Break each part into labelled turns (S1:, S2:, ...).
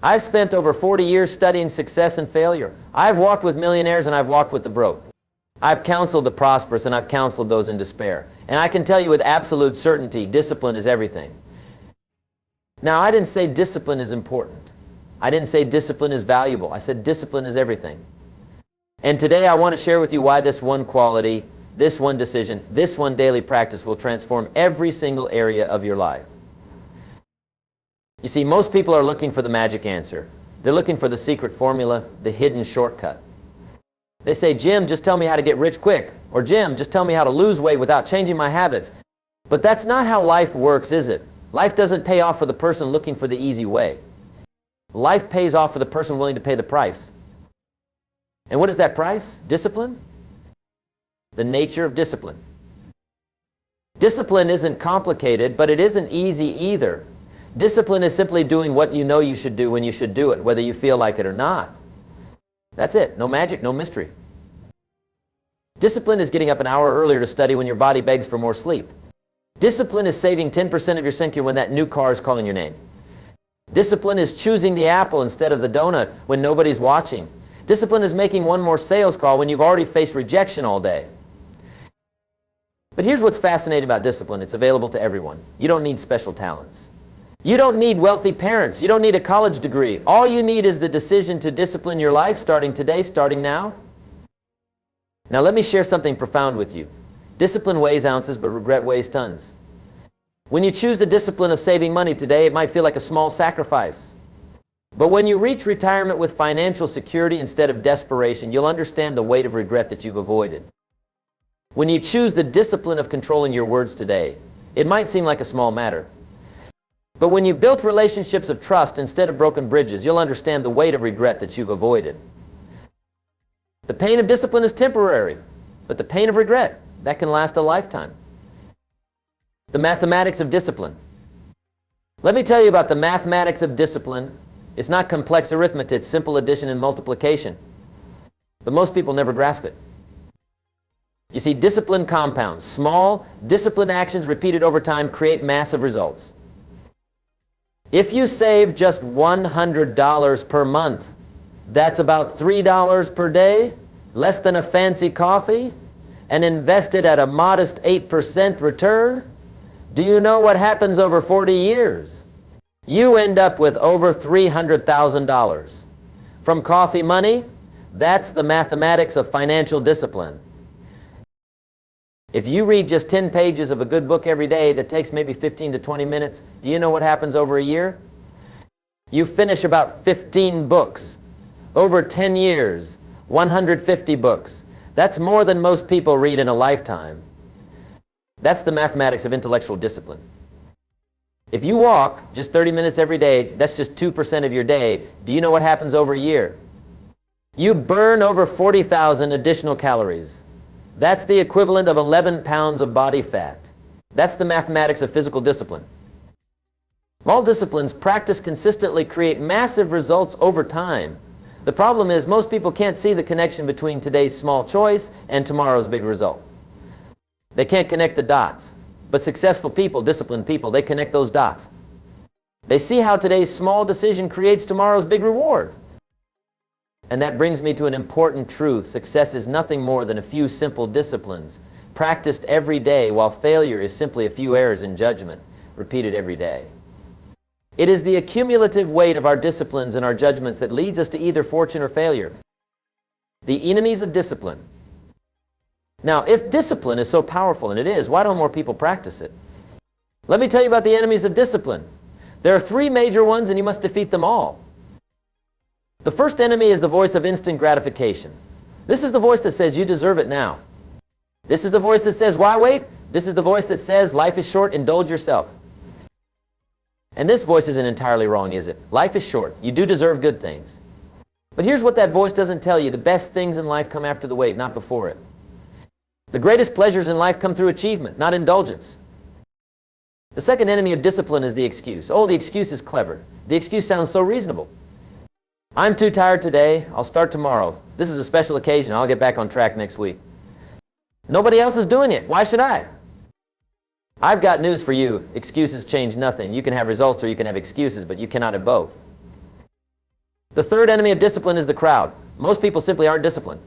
S1: I've spent over 40 years studying success and failure. I've walked with millionaires and I've walked with the broke. I've counseled the prosperous and I've counseled those in despair. And I can tell you with absolute certainty, discipline is everything. Now, I didn't say discipline is important. I didn't say discipline is valuable. I said discipline is everything. And today I want to share with you why this one quality, this one decision, this one daily practice will transform every single area of your life. You see, most people are looking for the magic answer. They're looking for the secret formula, the hidden shortcut. They say, Jim, just tell me how to get rich quick. Or Jim, just tell me how to lose weight without changing my habits. But that's not how life works, is it? Life doesn't pay off for the person looking for the easy way. Life pays off for the person willing to pay the price. And what is that price? Discipline? The nature of discipline. Discipline isn't complicated, but it isn't easy either. Discipline is simply doing what you know you should do when you should do it, whether you feel like it or not. That's it. No magic, no mystery. Discipline is getting up an hour earlier to study when your body begs for more sleep. Discipline is saving 10% of your sinking when that new car is calling your name. Discipline is choosing the apple instead of the donut when nobody's watching. Discipline is making one more sales call when you've already faced rejection all day. But here's what's fascinating about discipline. It's available to everyone. You don't need special talents. You don't need wealthy parents. You don't need a college degree. All you need is the decision to discipline your life starting today, starting now. Now let me share something profound with you. Discipline weighs ounces, but regret weighs tons. When you choose the discipline of saving money today, it might feel like a small sacrifice. But when you reach retirement with financial security instead of desperation, you'll understand the weight of regret that you've avoided. When you choose the discipline of controlling your words today, it might seem like a small matter. But when you built relationships of trust instead of broken bridges, you'll understand the weight of regret that you've avoided. The pain of discipline is temporary, but the pain of regret, that can last a lifetime. The mathematics of discipline. Let me tell you about the mathematics of discipline. It's not complex arithmetic, it's simple addition and multiplication. But most people never grasp it. You see, discipline compounds. Small, disciplined actions repeated over time create massive results. If you save just $100 per month, that's about $3 per day, less than a fancy coffee, and invest it at a modest 8% return, do you know what happens over 40 years? You end up with over $300,000. From coffee money, that's the mathematics of financial discipline. If you read just 10 pages of a good book every day that takes maybe 15 to 20 minutes, do you know what happens over a year? You finish about 15 books. Over 10 years, 150 books. That's more than most people read in a lifetime. That's the mathematics of intellectual discipline. If you walk just 30 minutes every day, that's just 2% of your day. Do you know what happens over a year? You burn over 40,000 additional calories. That's the equivalent of 11 pounds of body fat. That's the mathematics of physical discipline. All disciplines practiced consistently create massive results over time. The problem is most people can't see the connection between today's small choice and tomorrow's big result. They can't connect the dots. But successful people, disciplined people, they connect those dots. They see how today's small decision creates tomorrow's big reward. And that brings me to an important truth. Success is nothing more than a few simple disciplines practiced every day, while failure is simply a few errors in judgment repeated every day. It is the accumulative weight of our disciplines and our judgments that leads us to either fortune or failure. The enemies of discipline. Now, if discipline is so powerful, and it is, why don't more people practice it? Let me tell you about the enemies of discipline. There are 3 major ones, and you must defeat them all. The first enemy is the voice of instant gratification. This is the voice that says you deserve it now. This is the voice that says, why wait? This is the voice that says life is short, indulge yourself. And this voice isn't entirely wrong, is it? Life is short. You do deserve good things. But here's what that voice doesn't tell you. The best things in life come after the wait, not before it. The greatest pleasures in life come through achievement, not indulgence. The second enemy of discipline is the excuse. Oh, the excuse is clever. The excuse sounds so reasonable. I'm too tired today. I'll start tomorrow. This is a special occasion. I'll get back on track next week. Nobody else is doing it. Why should I? I've got news for you. Excuses change nothing. You can have results or you can have excuses, but you cannot have both. The third enemy of discipline is the crowd. Most people simply aren't disciplined.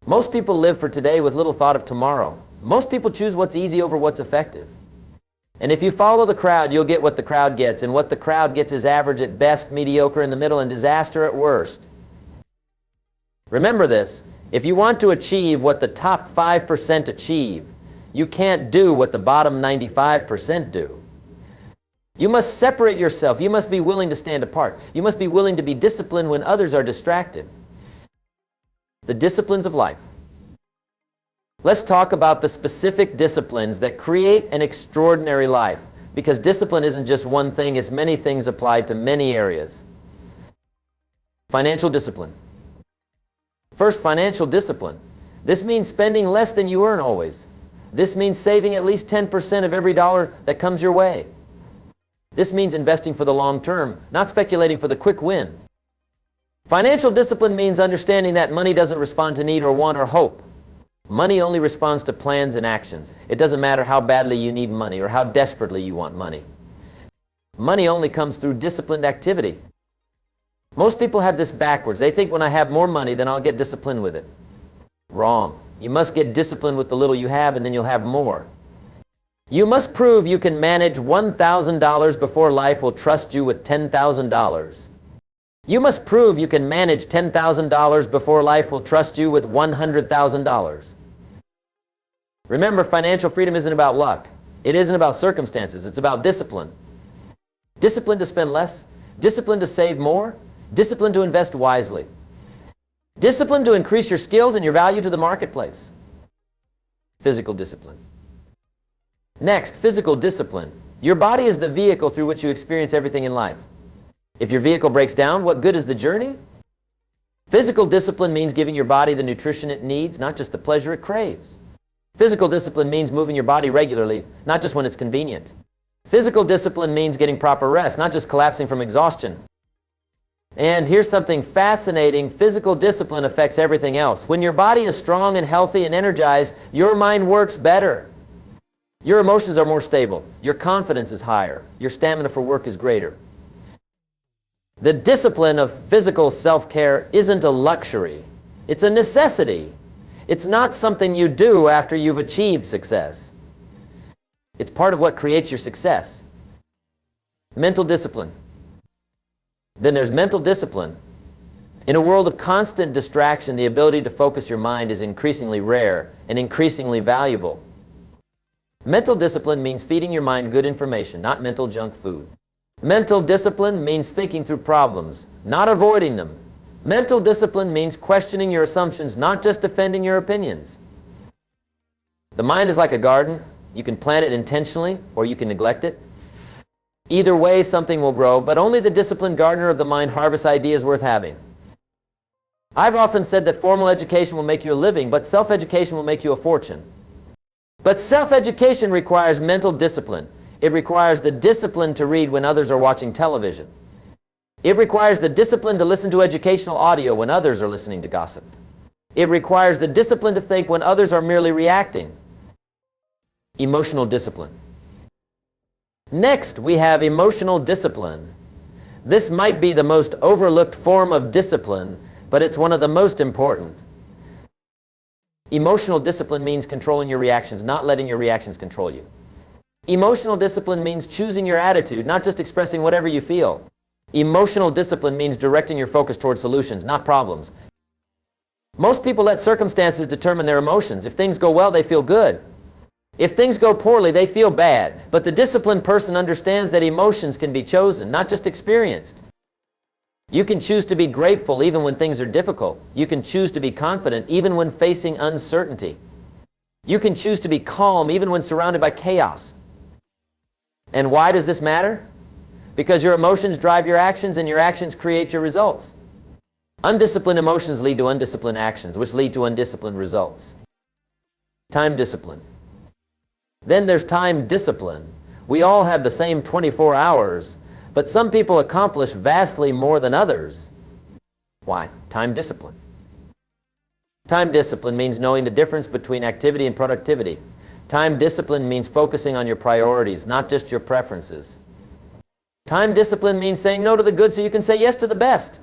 S1: Most people live for today with little thought of tomorrow. Most people choose what's easy over what's effective. And if you follow the crowd, you'll get what the crowd gets. And what the crowd gets is average at best, mediocre in the middle, and disaster at worst. Remember this. If you want to achieve what the top 5% achieve, you can't do what the bottom 95% do. You must separate yourself. You must be willing to stand apart. You must be willing to be disciplined when others are distracted. The disciplines of life. Let's talk about the specific disciplines that create an extraordinary life. Because discipline isn't just one thing, it's many things applied to many areas. Financial discipline. First, financial discipline. This means spending less than you earn always. This means saving at least 10% of every dollar that comes your way. This means investing for the long term, not speculating for the quick win. Financial discipline means understanding that money doesn't respond to need or want or hope. Money only responds to plans and actions. It doesn't matter how badly you need money or how desperately you want money. Money only comes through disciplined activity. Most people have this backwards. They think when I have more money, then I'll get disciplined with it. Wrong. You must get disciplined with the little you have, and then you'll have more. You must prove you can manage $1,000 before life will trust you with $10,000. You must prove you can manage $10,000 before life will trust you with $100,000. Remember, financial freedom isn't about luck. It isn't about circumstances. It's about discipline. Discipline to spend less. Discipline to save more. Discipline to invest wisely. Discipline to increase your skills and your value to the marketplace. Physical discipline. Next, physical discipline. Your body is the vehicle through which you experience everything in life. If your vehicle breaks down, what good is the journey? Physical discipline means giving your body the nutrition it needs, not just the pleasure it craves. Physical discipline means moving your body regularly, not just when it's convenient. Physical discipline means getting proper rest, not just collapsing from exhaustion. And here's something fascinating. Physical discipline affects everything else. When your body is strong and healthy and energized, your mind works better. Your emotions are more stable. Your confidence is higher. Your stamina for work is greater. The discipline of physical self-care isn't a luxury. It's a necessity. It's not something you do after you've achieved success. It's part of what creates your success. Mental discipline. Then there's mental discipline. In a world of constant distraction, the ability to focus your mind is increasingly rare and increasingly valuable. Mental discipline means feeding your mind good information, not mental junk food. Mental discipline means thinking through problems, not avoiding them. Mental discipline means questioning your assumptions, not just defending your opinions. The mind is like a garden. You can plant it intentionally or you can neglect it. Either way, something will grow, but only the disciplined gardener of the mind harvests ideas worth having. I've often said that formal education will make you a living, but self-education will make you a fortune. But self-education requires mental discipline. It requires the discipline to read when others are watching television. It requires the discipline to listen to educational audio when others are listening to gossip. It requires the discipline to think when others are merely reacting. Emotional discipline. Next, we have emotional discipline. This might be the most overlooked form of discipline, but it's one of the most important. Emotional discipline means controlling your reactions, not letting your reactions control you. Emotional discipline means choosing your attitude, not just expressing whatever you feel. Emotional discipline means directing your focus toward solutions, not problems. Most people let circumstances determine their emotions. If things go well, they feel good. If things go poorly, they feel bad. But the disciplined person understands that emotions can be chosen, not just experienced. You can choose to be grateful even when things are difficult. You can choose to be confident even when facing uncertainty. You can choose to be calm even when surrounded by chaos. And why does this matter? Because your emotions drive your actions and your actions create your results. Undisciplined emotions lead to undisciplined actions, which lead to undisciplined results. Time discipline. Then there's time discipline. We all have the same 24 hours, but some people accomplish vastly more than others. Why? Time discipline. Time discipline means knowing the difference between activity and productivity. Time discipline means focusing on your priorities, not just your preferences. Time discipline means saying no to the good so you can say yes to the best.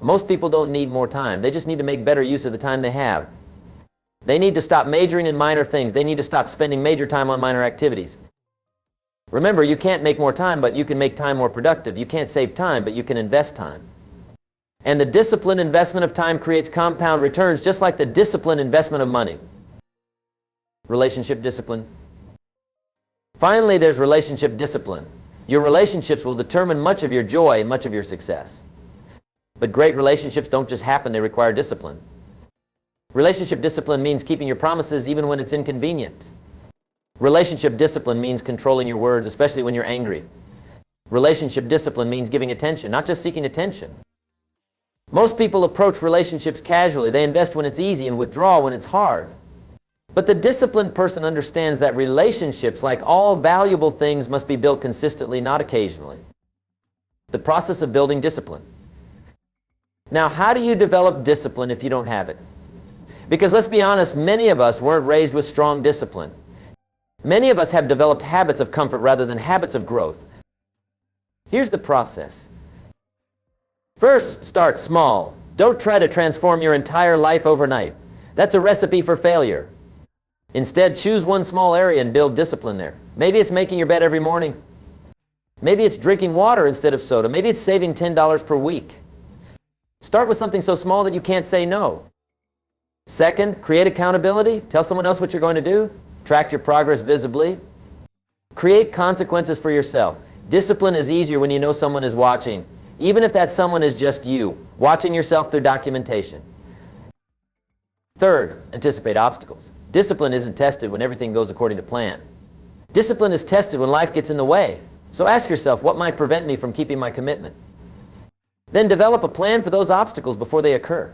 S1: Most people don't need more time. They just need to make better use of the time they have. They need to stop majoring in minor things. They need to stop spending major time on minor activities. Remember, you can't make more time, but you can make time more productive. You can't save time, but you can invest time. And the disciplined investment of time creates compound returns, just like the disciplined investment of money. Relationship discipline. Finally, there's relationship discipline. Your relationships will determine much of your joy and much of your success. But great relationships don't just happen, they require discipline. Relationship discipline means keeping your promises even when it's inconvenient. Relationship discipline means controlling your words, especially when you're angry. Relationship discipline means giving attention, not just seeking attention. Most people approach relationships casually. They invest when it's easy and withdraw when it's hard. But the disciplined person understands that relationships, like all valuable things, must be built consistently, not occasionally. The process of building discipline. Now, how do you develop discipline if you don't have it? Because let's be honest, many of us weren't raised with strong discipline. Many of us have developed habits of comfort rather than habits of growth. Here's the process. First, start small. Don't try to transform your entire life overnight. That's a recipe for failure. Instead, choose one small area and build discipline there. Maybe it's making your bed every morning. Maybe it's drinking water instead of soda. Maybe it's saving $10 per week. Start with something so small that you can't say no. Second, create accountability. Tell someone else what you're going to do. Track your progress visibly. Create consequences for yourself. Discipline is easier when you know someone is watching, even if that someone is just you, watching yourself through documentation. Third, anticipate obstacles. Discipline isn't tested when everything goes according to plan. Discipline is tested when life gets in the way. So ask yourself, what might prevent me from keeping my commitment? Then develop a plan for those obstacles before they occur.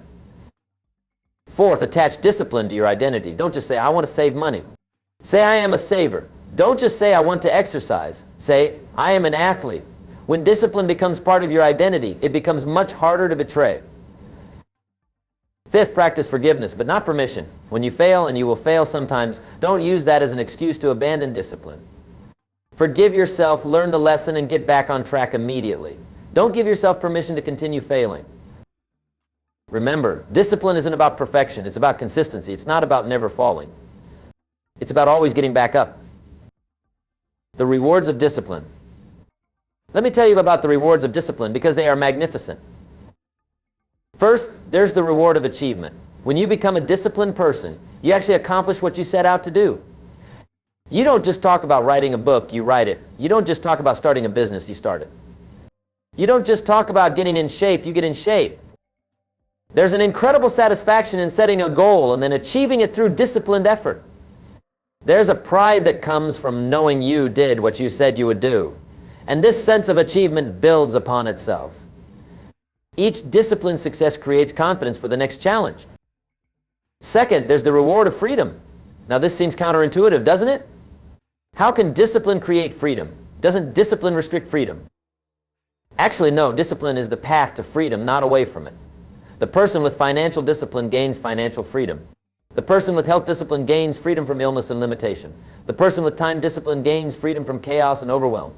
S1: Fourth, attach discipline to your identity. Don't just say, I want to save money. Say, I am a saver. Don't just say, I want to exercise. Say, I am an athlete. When discipline becomes part of your identity, it becomes much harder to betray. Fifth, practice forgiveness, but not permission. When you fail, and you will fail sometimes, don't use that as an excuse to abandon discipline. Forgive yourself, learn the lesson, and get back on track immediately. Don't give yourself permission to continue failing. Remember, discipline isn't about perfection. It's about consistency. It's not about never falling. It's about always getting back up. The rewards of discipline. Let me tell you about the rewards of discipline because they are magnificent. First, there's the reward of achievement. When you become a disciplined person, you actually accomplish what you set out to do. You don't just talk about writing a book, you write it. You don't just talk about starting a business, you start it. You don't just talk about getting in shape, you get in shape. There's an incredible satisfaction in setting a goal and then achieving it through disciplined effort. There's a pride that comes from knowing you did what you said you would do. And this sense of achievement builds upon itself. Each disciplined success creates confidence for the next challenge. Second, there's the reward of freedom. Now this seems counterintuitive, doesn't it? How can discipline create freedom? Doesn't discipline restrict freedom? Actually, no. Discipline is the path to freedom, not away from it. The person with financial discipline gains financial freedom. The person with health discipline gains freedom from illness and limitation. The person with time discipline gains freedom from chaos and overwhelm.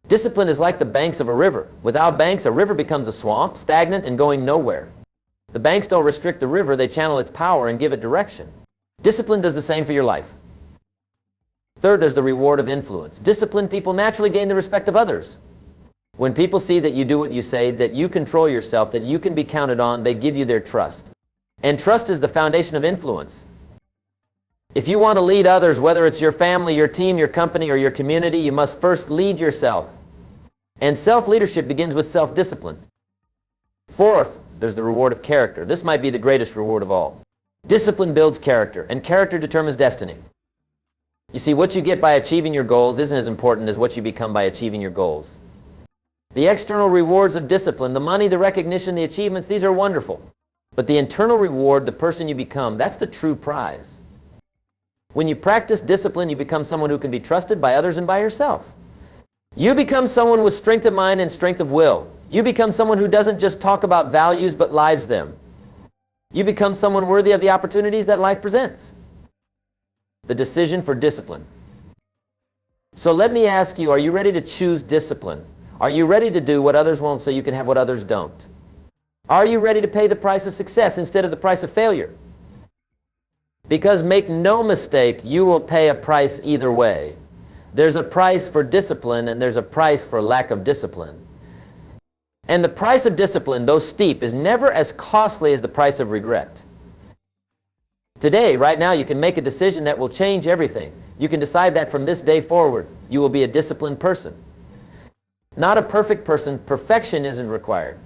S1: Discipline is like the banks of a river. Without banks, a river becomes a swamp, stagnant and going nowhere. The banks don't restrict the river, they channel its power and give it direction. Discipline does the same for your life. Third, there's the reward of influence. Disciplined people naturally gain the respect of others. When people see that you do what you say, that you control yourself, that you can be counted on, they give you their trust. And trust is the foundation of influence. If you want to lead others, whether it's your family, your team, your company, or your community, you must first lead yourself. And self-leadership begins with self-discipline. Fourth, there's the reward of character. This might be the greatest reward of all. Discipline builds character, and character determines destiny. You see, what you get by achieving your goals isn't as important as what you become by achieving your goals. The external rewards of discipline, the money, the recognition, the achievements, these are wonderful. But the internal reward, the person you become, that's the true prize. When you practice discipline, you become someone who can be trusted by others and by yourself. You become someone with strength of mind and strength of will. You become someone who doesn't just talk about values but lives them. You become someone worthy of the opportunities that life presents. The decision for discipline. So let me ask you, are you ready to choose discipline? Are you ready to do what others won't so you can have what others don't? Are you ready to pay the price of success instead of the price of failure? Because make no mistake, you will pay a price either way. There's a price for discipline and there's a price for lack of discipline. And the price of discipline, though steep, is never as costly as the price of regret. Today, right now, you can make a decision that will change everything. You can decide that from this day forward, you will be a disciplined person. Not a perfect person. Perfection isn't required.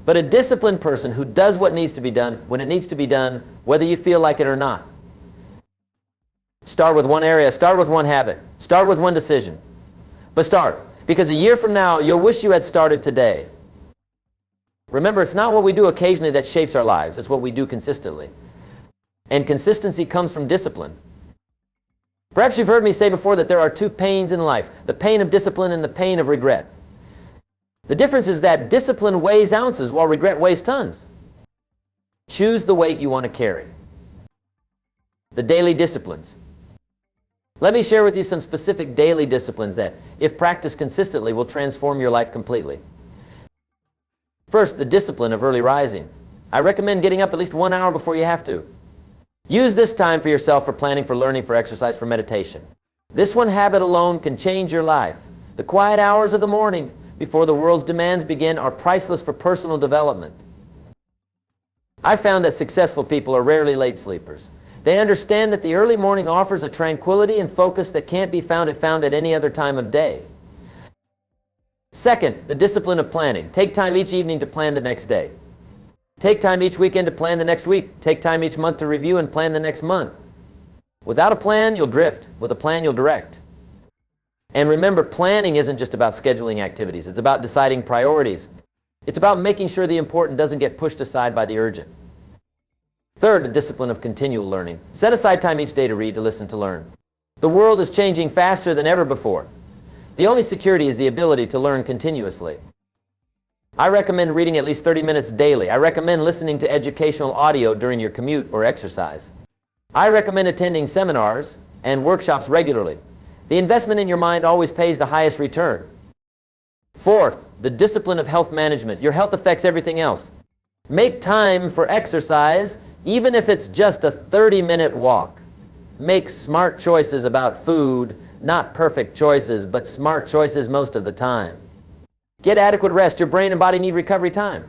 S1: But a disciplined person who does what needs to be done when it needs to be done, whether you feel like it or not. Start with one area. Start with one habit. Start with one decision. But start. Because a year from now, you'll wish you had started today. Remember, it's not what we do occasionally that shapes our lives. It's what we do consistently. And consistency comes from discipline. Perhaps you've heard me say before that there are two pains in life, the pain of discipline and the pain of regret. The difference is that discipline weighs ounces while regret weighs tons. Choose the weight you want to carry. The daily disciplines. Let me share with you some specific daily disciplines that, if practiced consistently, will transform your life completely. First, the discipline of early rising. I recommend getting up at least 1 hour before you have to. Use this time for yourself, for planning, for learning, for exercise, for meditation. This one habit alone can change your life. The quiet hours of the morning before the world's demands begin are priceless for personal development. I found that successful people are rarely late sleepers. They understand that the early morning offers a tranquility and focus that can't be found at any other time of day. Second, the discipline of planning. Take time each evening to plan the next day. Take time each weekend to plan the next week. Take time each month to review and plan the next month. Without a plan, you'll drift. With a plan, you'll direct. And remember, planning isn't just about scheduling activities. It's about deciding priorities. It's about making sure the important doesn't get pushed aside by the urgent. Third, the discipline of continual learning. Set aside time each day to read, to listen, to learn. The world is changing faster than ever before. The only security is the ability to learn continuously. I recommend reading at least 30 minutes daily. I recommend listening to educational audio during your commute or exercise. I recommend attending seminars and workshops regularly. The investment in your mind always pays the highest return. Fourth, the discipline of health management. Your health affects everything else. Make time for exercise, even if it's just a 30-minute walk. Make smart choices about food, not perfect choices, but smart choices most of the time. Get adequate rest. Your brain and body need recovery time.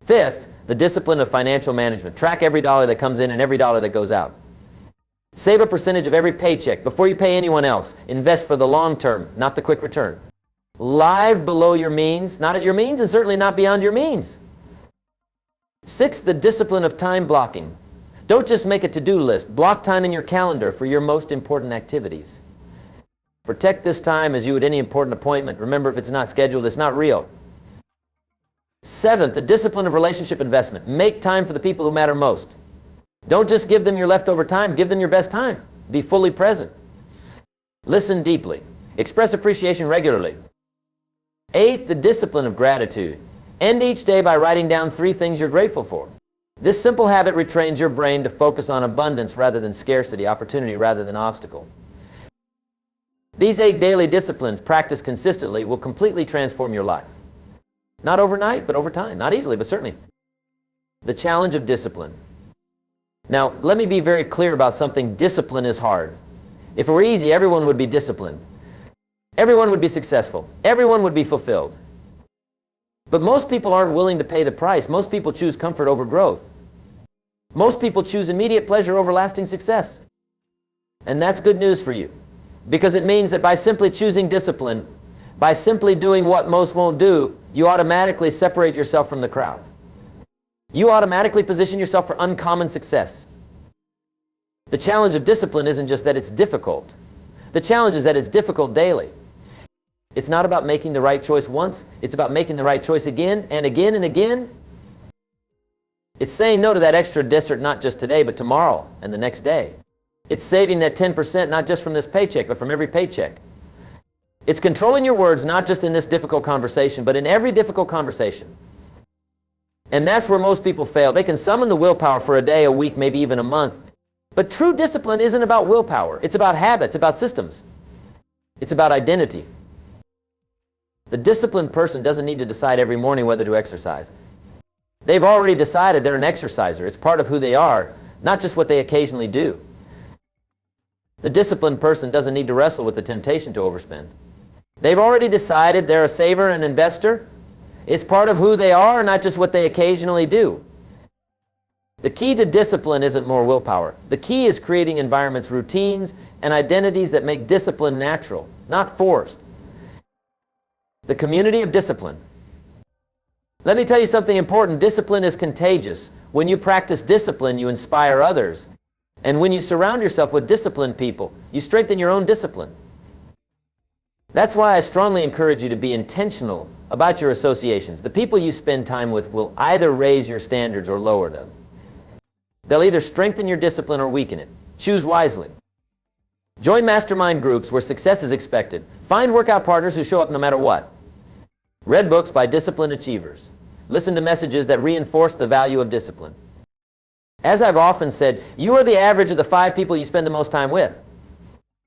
S1: Fifth, the discipline of financial management. Track every dollar that comes in and every dollar that goes out. Save a percentage of every paycheck before you pay anyone else. Invest for the long term, not the quick return. Live below your means, not at your means, and certainly not beyond your means. Sixth, the discipline of time blocking. Don't just make a to-do list. Block time in your calendar for your most important activities. Protect this time as you would any important appointment. Remember, if it's not scheduled, it's not real. Seventh, the discipline of relationship investment. Make time for the people who matter most. Don't just give them your leftover time. Give them your best time. Be fully present. Listen deeply. Express appreciation regularly. Eighth, the discipline of gratitude. End each day by writing down 3 things you're grateful for. This simple habit retrains your brain to focus on abundance rather than scarcity, opportunity rather than obstacle. These 8 daily disciplines, practiced consistently, will completely transform your life. Not overnight, but over time. Not easily, but certainly. The challenge of discipline. Now, let me be very clear about something. Discipline is hard. If it were easy, everyone would be disciplined. Everyone would be successful. Everyone would be fulfilled. But most people aren't willing to pay the price. Most people choose comfort over growth. Most people choose immediate pleasure over lasting success. And that's good news for you, because it means that by simply choosing discipline, by simply doing what most won't do, you automatically separate yourself from the crowd. You automatically position yourself for uncommon success. The challenge of discipline isn't just that it's difficult. The challenge is that it's difficult daily. It's not about making the right choice once. It's about making the right choice again and again and again. It's saying no to that extra dessert not just today, but tomorrow and the next day. It's saving that 10% not just from this paycheck, but from every paycheck. It's controlling your words not just in this difficult conversation, but in every difficult conversation. And that's where most people fail. They can summon the willpower for a day, a week, maybe even a month. But true discipline isn't about willpower. It's about habits, about systems. It's about identity. The disciplined person doesn't need to decide every morning whether to exercise. They've already decided they're an exerciser. It's part of who they are, not just what they occasionally do. The disciplined person doesn't need to wrestle with the temptation to overspend. They've already decided they're a saver and investor. It's part of who they are, not just what they occasionally do. The key to discipline isn't more willpower. The key is creating environments, routines, and identities that make discipline natural, not forced. The community of discipline. Let me tell you something important. Discipline is contagious. When you practice discipline, you inspire others. And when you surround yourself with disciplined people, you strengthen your own discipline. That's why I strongly encourage you to be intentional about your associations. The people you spend time with will either raise your standards or lower them. They'll either strengthen your discipline or weaken it. Choose wisely. Join mastermind groups where success is expected. Find workout partners who show up no matter what. Read books by disciplined achievers. Listen to messages that reinforce the value of discipline. As I've often said, you are the average of the 5 people you spend the most time with.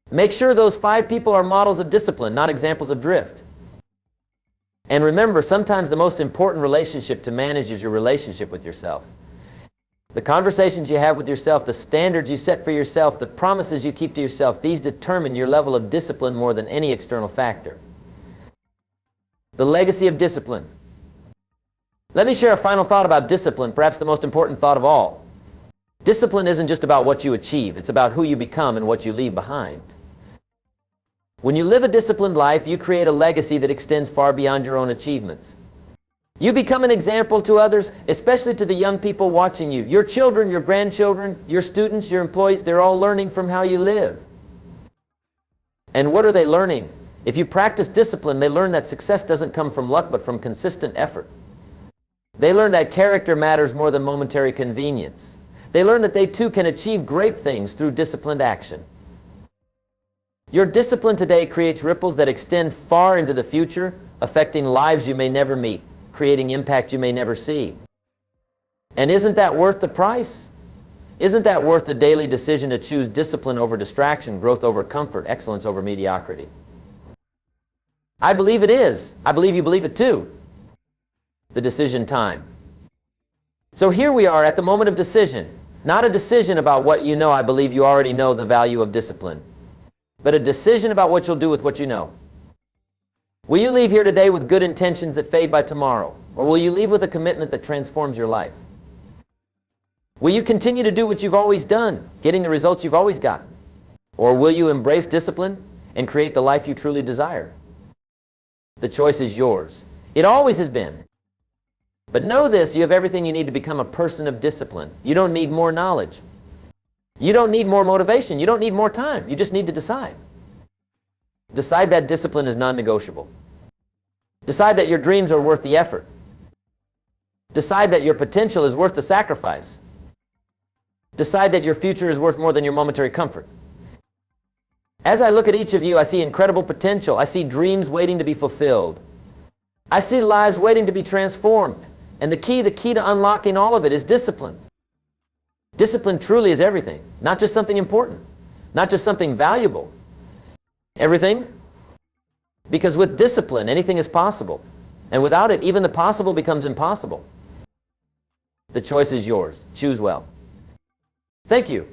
S1: Make sure those 5 people are models of discipline, not examples of drift. And remember, sometimes the most important relationship to manage is your relationship with yourself. The conversations you have with yourself, the standards you set for yourself, the promises you keep to yourself, these determine your level of discipline more than any external factor. The legacy of discipline. Let me share a final thought about discipline, perhaps the most important thought of all. Discipline isn't just about what you achieve, it's about who you become and what you leave behind. When you live a disciplined life, you create a legacy that extends far beyond your own achievements. You become an example to others, especially to the young people watching you. Your children, your grandchildren, your students, your employees, they're all learning from how you live. And what are they learning? If you practice discipline, they learn that success doesn't come from luck, but from consistent effort. They learn that character matters more than momentary convenience. They learn that they too can achieve great things through disciplined action. Your discipline today creates ripples that extend far into the future, affecting lives you may never meet, creating impact you may never see. And isn't that worth the price? Isn't that worth the daily decision to choose discipline over distraction, growth over comfort, excellence over mediocrity? I believe it is. I believe you believe it too. The decision time. So here we are at the moment of decision. Not a decision about what you know. I believe you already know the value of discipline. But a decision about what you'll do with what you know. Will you leave here today with good intentions that fade by tomorrow? Or will you leave with a commitment that transforms your life? Will you continue to do what you've always done, getting the results you've always gotten? Or will you embrace discipline and create the life you truly desire? The choice is yours. It always has been. But know this, you have everything you need to become a person of discipline. You don't need more knowledge. You don't need more motivation. You don't need more time. You just need to decide. Decide that discipline is non-negotiable. Decide that your dreams are worth the effort. Decide that your potential is worth the sacrifice. Decide that your future is worth more than your momentary comfort. As I look at each of you, I see incredible potential. I see dreams waiting to be fulfilled. I see lives waiting to be transformed. And the key to unlocking all of it is discipline. Discipline truly is everything, not just something important, not just something valuable. Everything. Because with discipline, anything is possible. And without it, even the possible becomes impossible. The choice is yours. Choose well. Thank you.